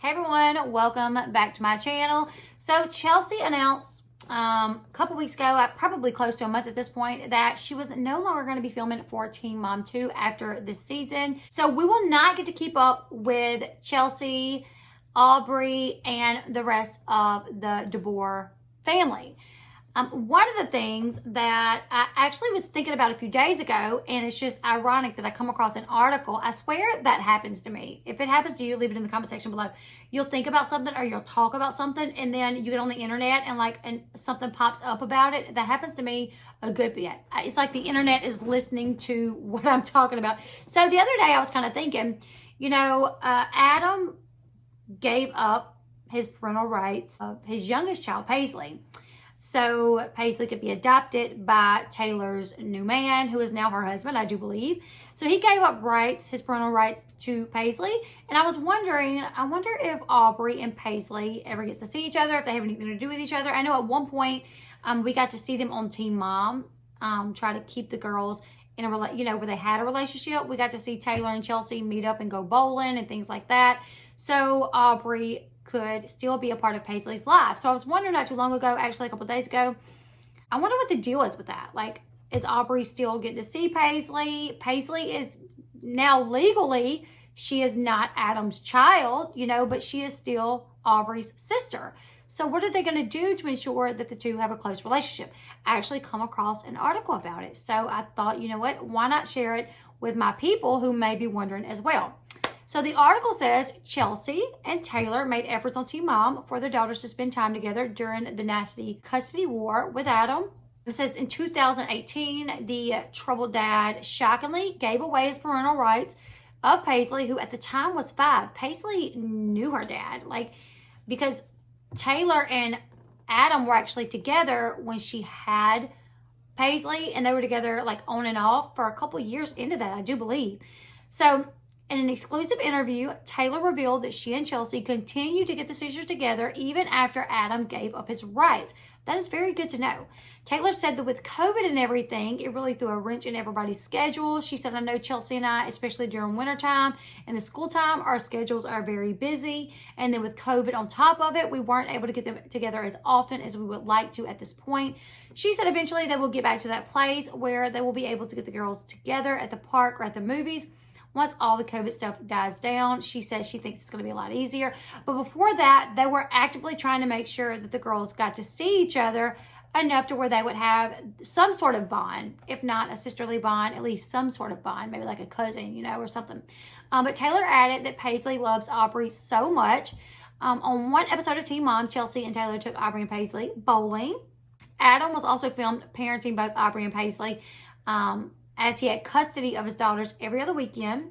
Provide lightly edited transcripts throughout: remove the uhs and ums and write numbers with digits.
Hey everyone, welcome back to my channel. So Chelsea announced a couple weeks ago, probably close to a month at this point, that she was no longer going to be filming for Teen Mom 2 after this season. So we will not get to keep up with Chelsea, Aubrey, and the rest of the DeBoer family. One of the things that I actually was thinking about a few days ago, and it's just ironic that I come across an article. I swear that happens to me. If it happens to you, leave it in the comment section below. You'll think about something or you'll talk about something, and then you get on the internet and something pops up about it. That happens to me a good bit. It's like the internet is listening to what I'm talking about. So the other day I was kind of thinking, Adam gave up his parental rights of his youngest child, Paislee. So Paislee could be adopted by Taylor's new man, who is now her husband, I do believe. So he gave up his parental rights to Paislee. And I was wondering, I wonder if Aubrey and Paislee ever gets to see each other, if they have anything to do with each other. I know at one point we got to see them on Teen Mom, try to keep the girls in a where they had a relationship. We got to see Taylor and Chelsea meet up and go bowling and things like that. So Aubrey could still be a part of Paislee's life. So I was wondering not too long ago, actually a couple days ago, I wonder what the deal is with that. Like, is Aubrey still getting to see Paislee? Paislee is now legally, she is not Adam's child, but she is still Aubrey's sister. So what are they going to do to ensure that the two have a close relationship? I actually come across an article about it. So I thought, you know what, why not share it with my people who may be wondering as well. So the article says Chelsea and Taylor made efforts on Teen Mom for their daughters to spend time together during the nasty custody war with Adam. It says in 2018, the troubled dad shockingly gave away his parental rights of Paislee, who at the time was 5. Paislee knew her dad, because Taylor and Adam were actually together when she had Paislee, and they were together on and off for a couple years into that, I do believe. So in an exclusive interview, Taylor revealed that she and Chelsea continued to get the sisters together even after Adam gave up his rights. That is very good to know. Taylor said that with COVID and everything, it really threw a wrench in everybody's schedule. She said, I know Chelsea and I, especially during wintertime and the school time, our schedules are very busy. And then with COVID on top of it, we weren't able to get them together as often as we would like to at this point. She said eventually they will get back to that place where they will be able to get the girls together at the park or at the movies. Once all the COVID stuff dies down, she says she thinks it's going to be a lot easier. But before that, they were actively trying to make sure that the girls got to see each other enough to where they would have some sort of bond, if not a sisterly bond, at least some sort of bond, maybe like a cousin, or something. But Taylor added that Paislee loves Aubrey so much. On one episode of Teen Mom, Chelsea and Taylor took Aubrey and Paislee bowling. Adam was also filmed parenting both Aubrey and Paislee, as he had custody of his daughters every other weekend.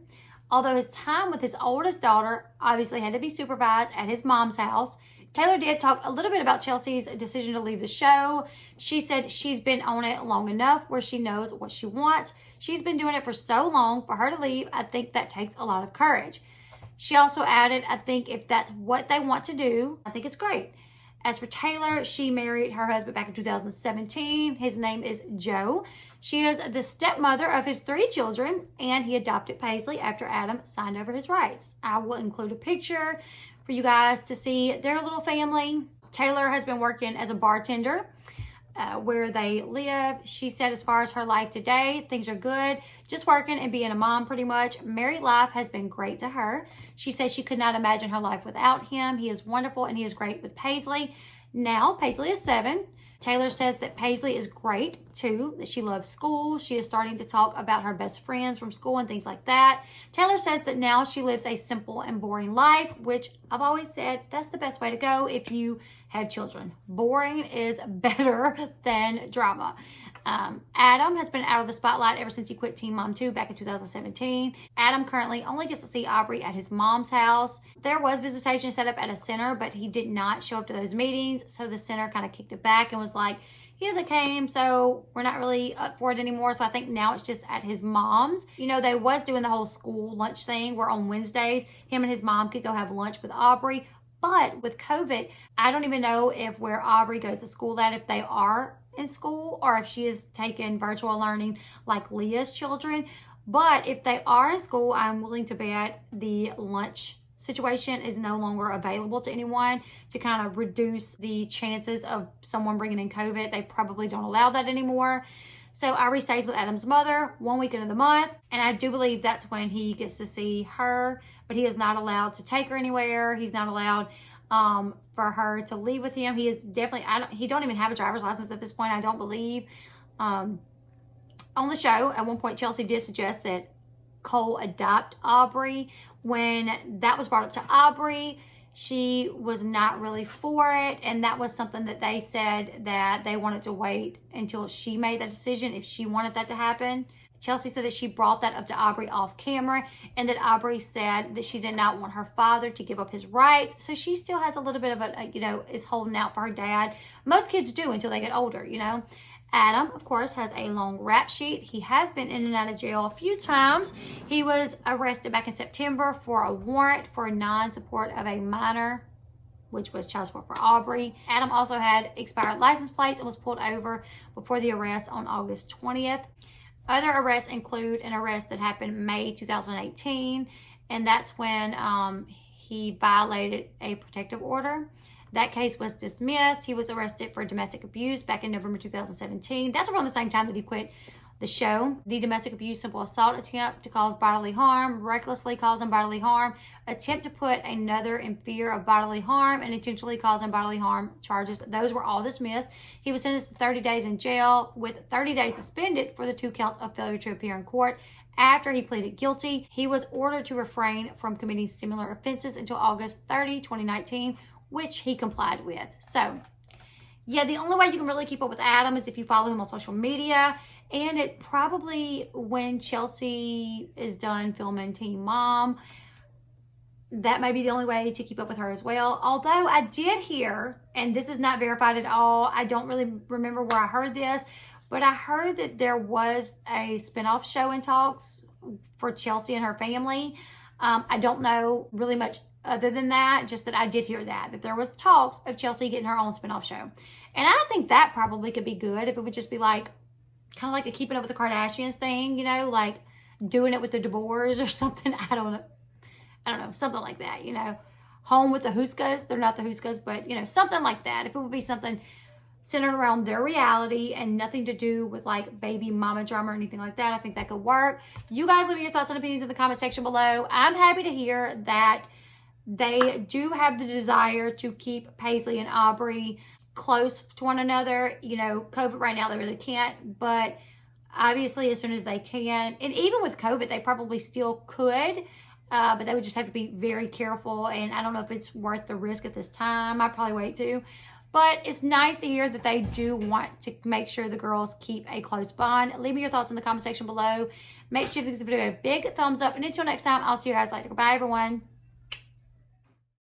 Although his time with his oldest daughter obviously had to be supervised at his mom's house. Taylor did talk a little bit about Chelsea's decision to leave the show. She said she's been on it long enough where she knows what she wants. She's been doing it for so long. For her to leave, I think that takes a lot of courage. She also added, I think if that's what they want to do, I think it's great. As for Taylor, she married her husband back in 2017. His name is Joe. She is the stepmother of his 3 children, and he adopted Paislee after Adam signed over his rights. I will include a picture for you guys to see their little family. Taylor has been working as a bartender where they live. She said as far as her life today, things are good. Just working and being a mom pretty much. Married life has been great to her. She says she could not imagine her life without him. He is wonderful and he is great with Paislee. Now, Paislee is 7. Taylor says that Paislee is great too, that she loves school. She is starting to talk about her best friends from school and things like that. Taylor says that now she lives a simple and boring life, which I've always said that's the best way to go if you have children. Boring is better than drama. Adam has been out of the spotlight ever since he quit Teen Mom 2 back in 2017. Adam currently only gets to see Aubrey at his mom's house. There was visitation set up at a center, but he did not show up to those meetings. So the center kind of kicked it back and was like, he hasn't came, so we're not really up for it anymore. So I think now it's just at his mom's. They was doing the whole school lunch thing where on Wednesdays, him and his mom could go have lunch with Aubrey. But with COVID, I don't even know if where Aubrey goes to school if they are in school or if she is taking virtual learning like Leah's children. But if they are in school, I'm willing to bet the lunch situation is no longer available to anyone to kind of reduce the chances of someone bringing in COVID. They probably don't allow that anymore. So Aubrey stays with Adam's mother 1 week into the month, and I do believe that's when he gets to see her, but he is not allowed to take her anywhere. He's not allowed for her to leave with him. He is definitely, he don't even have a driver's license at this point, I don't believe. On the show, at one point, Chelsea did suggest that Cole adopt Aubrey. When that was brought up to Aubrey, she was not really for it, and that was something that they said that they wanted to wait until she made that decision if she wanted that to happen. Chelsea said that she brought that up to Aubrey off camera, and that Aubrey said that she did not want her father to give up his rights. So she still has a little bit of is holding out for her dad. Most kids do until they get older, Adam, of course, has a long rap sheet. He has been in and out of jail a few times. He was arrested back in September for a warrant for non-support of a minor, which was child support for Aubrey. Adam also had expired license plates and was pulled over before the arrest on August 20th. Other arrests include an arrest that happened May 2018, and that's when he violated a protective order. That case was dismissed. He was arrested for domestic abuse back in November 2017. That's around the same time that he quit the show. The domestic abuse, simple assault attempt to cause bodily harm, recklessly causing bodily harm, attempt to put another in fear of bodily harm, and intentionally causing bodily harm charges. Those were all dismissed. He was sentenced to 30 days in jail with 30 days suspended for the 2 counts of failure to appear in court. After he pleaded guilty, he was ordered to refrain from committing similar offenses until August 30, 2019, which he complied with. So, yeah, the only way you can really keep up with Adam is if you follow him on social media. And it probably, when Chelsea is done filming Teen Mom, that may be the only way to keep up with her as well. Although I did hear, and this is not verified at all, I don't really remember where I heard this, but I heard that there was a spinoff show in talks for Chelsea and her family. I don't know really much other than that, just that I did hear that there was talks of Chelsea getting her own spinoff show. And I think that probably could be good if it would just be like, kind of like the Keeping Up with the Kardashians thing, like doing it with the DeBoers or something. I don't know, something like that, Home with the Houskas. They're not the Houskas, but, something like that. If it would be something centered around their reality and nothing to do with like baby mama drama or anything like that, I think that could work. You guys leave me your thoughts and opinions in the comment section below. I'm happy to hear that they do have the desire to keep Paislee and Aubrey close to one another. COVID right now, they really can't, but obviously as soon as they can, and even with COVID, they probably still could, but they would just have to be very careful, and I don't know if it's worth the risk at this time. I'd probably wait too. But it's nice to hear that they do want to make sure the girls keep a close bond. Leave me your thoughts in the comment section below. Make sure you give this video a big thumbs up, and until next time, I'll see you guys later. Bye, everyone.